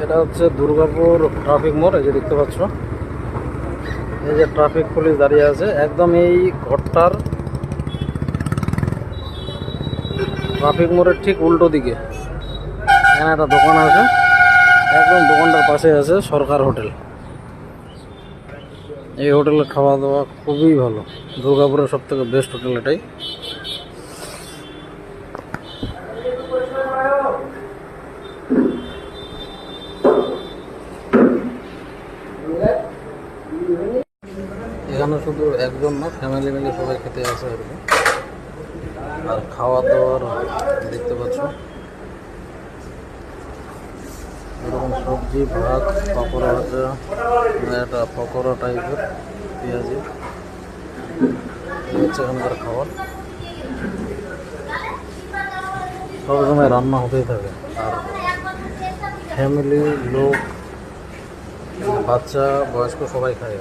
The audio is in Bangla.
এটা হচ্ছে দুর্গাপুর ট্রাফিক মোড়। এই যে দেখতে পাচ্ছ, এই যে ট্রাফিক পুলিশ দাঁড়িয়ে আছে একদম এই ঘরটার ট্রাফিক মোড়ের ঠিক উল্টো দিকে। এখানে একটা দোকান আছে, একদম দোকানটার পাশে আছে সরকার হোটেল। এই হোটেলের খাওয়া দাওয়া খুবই ভালো, দুর্গাপুরের সব থেকে বেস্ট হোটেল এটাই। এখানে শুধু একজন না, ফ্যামিলি মিলে সবাই খেতে আসে আর কি। আর খাওয়া দাওয়ার দেখতে পাচ্ছ এরকম সবজি, ভাত, পকোড়া ভাজা, একটা পকোড়া টাইপের পেঁয়াজি, হচ্ছে এখানকার খাবার। সবসময় রান্না হতেই থাকে। আর ফ্যামিলি, লোক, বাচ্চা, বয়স্ক সবাই খায়।